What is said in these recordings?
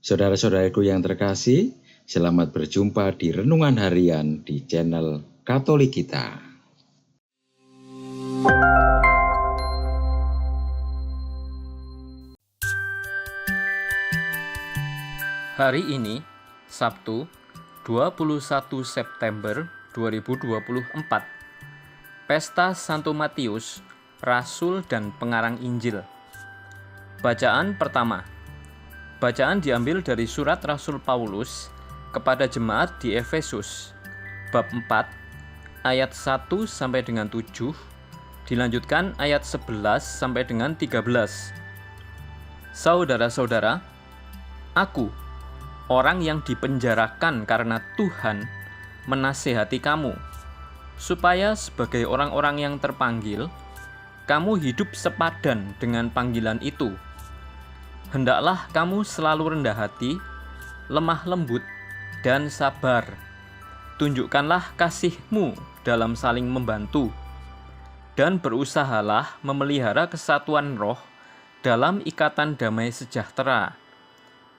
Saudara-saudaraku yang terkasih, selamat berjumpa di Renungan Harian di channel Katolik kita. Hari ini, Sabtu, 21 September 2024, Pesta Santo Matius, Rasul dan Pengarang Injil. Bacaan pertama. Bacaan diambil dari surat Rasul Paulus kepada jemaat di Efesus, bab 4, ayat 1 sampai dengan 7, dilanjutkan ayat 11 sampai dengan 13. Saudara-saudara, aku, orang yang dipenjarakan karena Tuhan, menasihati kamu, supaya sebagai orang-orang yang terpanggil, kamu hidup sepadan dengan panggilan itu. Hendaklah kamu selalu rendah hati, lemah lembut, dan sabar. Tunjukkanlah kasih-Mu dalam saling membantu, dan berusahalah memelihara kesatuan roh dalam ikatan damai sejahtera.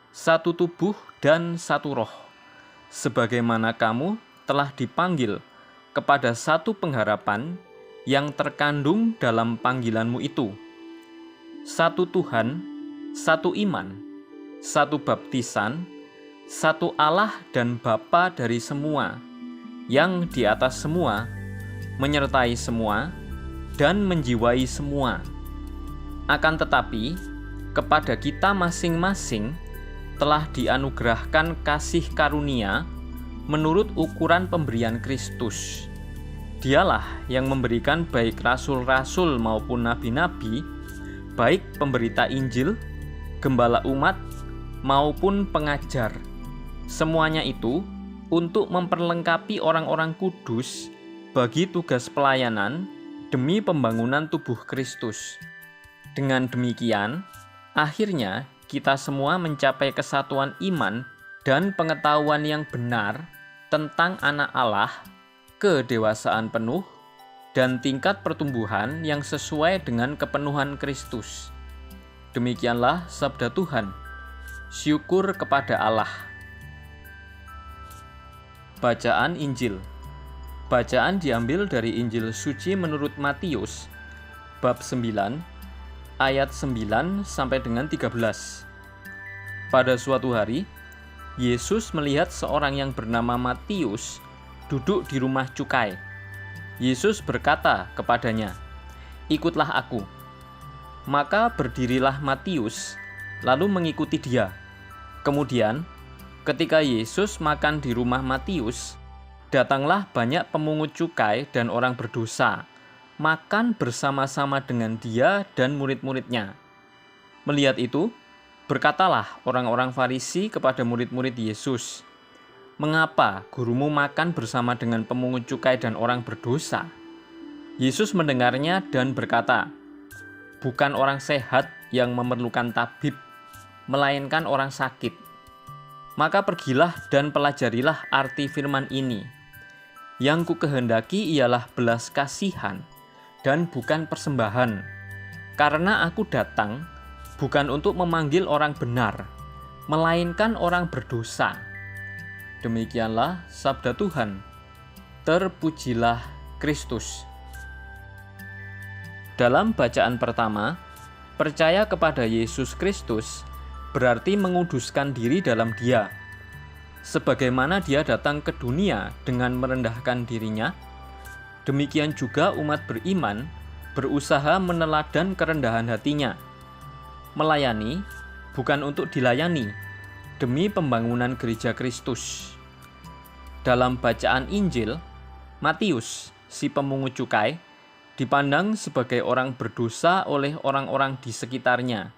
Satu tubuh dan satu roh, sebagaimana kamu telah dipanggil kepada satu pengharapan yang terkandung dalam panggilanmu itu. Satu Tuhan, satu iman, satu baptisan, satu Allah dan Bapa dari semua, yang di atas semua, menyertai semua, dan menjiwai semua. Akan tetapi, kepada kita masing-masing telah dianugerahkan kasih karunia menurut ukuran pemberian Kristus. Dialah yang memberikan baik rasul-rasul maupun nabi-nabi, baik pemberita Injil, gembala umat, maupun pengajar. Semuanya itu untuk memperlengkapi orang-orang kudus bagi tugas pelayanan demi pembangunan tubuh Kristus. Dengan demikian, akhirnya kita semua mencapai kesatuan iman dan pengetahuan yang benar tentang Anak Allah, kedewasaan penuh, dan tingkat pertumbuhan yang sesuai dengan kepenuhan Kristus. Demikianlah sabda Tuhan. Syukur kepada Allah. Bacaan Injil. Bacaan diambil dari Injil suci menurut Matius, bab 9, ayat 9 sampai dengan 13. Pada suatu hari, Yesus melihat seorang yang bernama Matius duduk di rumah cukai. Yesus berkata kepadanya, "Ikutlah aku." Maka berdirilah Matius, lalu mengikuti dia. Kemudian, ketika Yesus makan di rumah Matius, datanglah banyak pemungut cukai dan orang berdosa, makan bersama-sama dengan dia dan murid-muridnya. Melihat itu, berkatalah orang-orang Farisi kepada murid-murid Yesus, "Mengapa gurumu makan bersama dengan pemungut cukai dan orang berdosa?" Yesus mendengarnya dan berkata, "Bukan orang sehat yang memerlukan tabib, melainkan orang sakit. Maka pergilah dan pelajarilah arti firman ini. Yang ku kehendaki ialah belas kasihan dan bukan persembahan. Karena aku datang bukan untuk memanggil orang benar, melainkan orang berdosa." Demikianlah sabda Tuhan. Terpujilah Kristus. Dalam bacaan pertama, percaya kepada Yesus Kristus berarti menguduskan diri dalam Dia. Sebagaimana Dia datang ke dunia dengan merendahkan dirinya, demikian juga umat beriman berusaha meneladan kerendahan hatinya, melayani bukan untuk dilayani, demi pembangunan gereja Kristus. Dalam bacaan Injil, Matius, si pemungut cukai, dipandang sebagai orang berdosa oleh orang-orang di sekitarnya.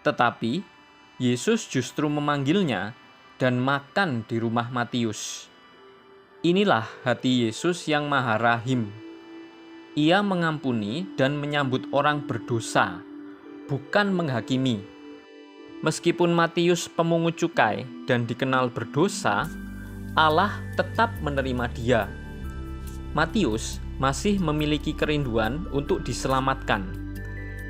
Tetapi, Yesus justru memanggilnya dan makan di rumah Matius. Inilah hati Yesus yang Maha Rahim. Ia mengampuni dan menyambut orang berdosa, bukan menghakimi. Meskipun Matius pemungut cukai dan dikenal berdosa, Allah tetap menerima dia. Matius masih memiliki kerinduan untuk diselamatkan.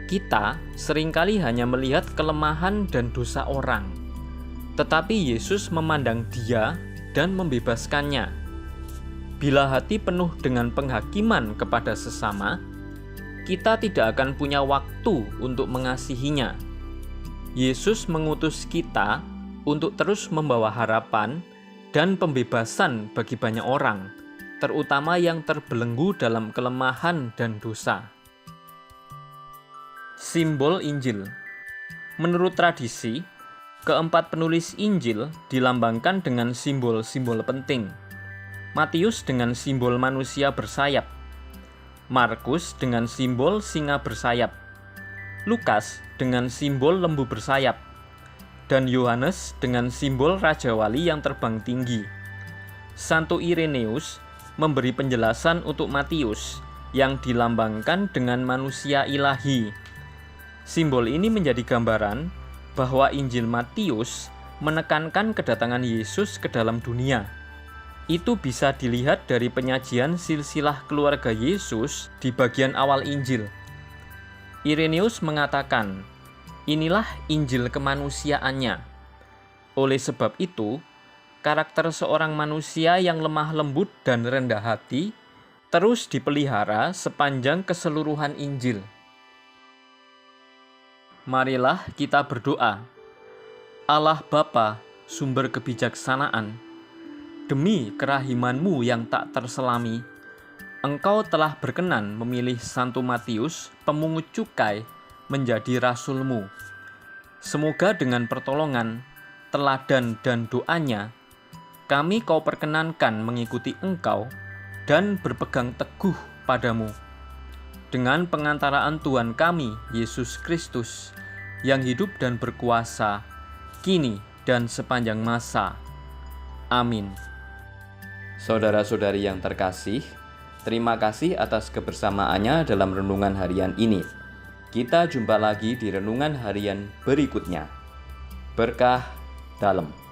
Kita seringkali hanya melihat kelemahan dan dosa orang, tetapi Yesus memandang dia dan membebaskannya. Bila hati penuh dengan penghakiman kepada sesama, kita tidak akan punya waktu untuk mengasihinya. Yesus mengutus kita untuk terus membawa harapan dan pembebasan bagi banyak orang, terutama yang terbelenggu dalam kelemahan dan dosa. Simbol Injil. Menurut tradisi, keempat penulis Injil dilambangkan dengan simbol-simbol penting. Matius dengan simbol manusia bersayap, Markus dengan simbol singa bersayap, Lukas dengan simbol lembu bersayap, dan Yohanes dengan simbol Raja Wali yang terbang tinggi. Santo Ireneus memberi penjelasan untuk Matius yang dilambangkan dengan manusia ilahi. Simbol ini menjadi gambaran bahwa Injil Matius menekankan kedatangan Yesus ke dalam dunia. Itu bisa dilihat dari penyajian silsilah keluarga Yesus di bagian awal Injil. Ireneus mengatakan, inilah Injil kemanusiaannya. Oleh sebab itu, karakter seorang manusia yang lemah lembut dan rendah hati terus dipelihara sepanjang keseluruhan Injil. Marilah kita berdoa. Allah Bapa, sumber kebijaksanaan, demi kerahiman-Mu yang tak terselami, Engkau telah berkenan memilih Santo Matius, pemungut cukai, menjadi rasul-Mu. Semoga dengan pertolongan, teladan dan doanya, kami Kau perkenankan mengikuti Engkau dan berpegang teguh padamu. Dengan pengantaraan Tuhan kami, Yesus Kristus, yang hidup dan berkuasa, kini dan sepanjang masa. Amin. Saudara-saudari yang terkasih, terima kasih atas kebersamaannya dalam renungan harian ini. Kita jumpa lagi di renungan harian berikutnya. Berkah dalam.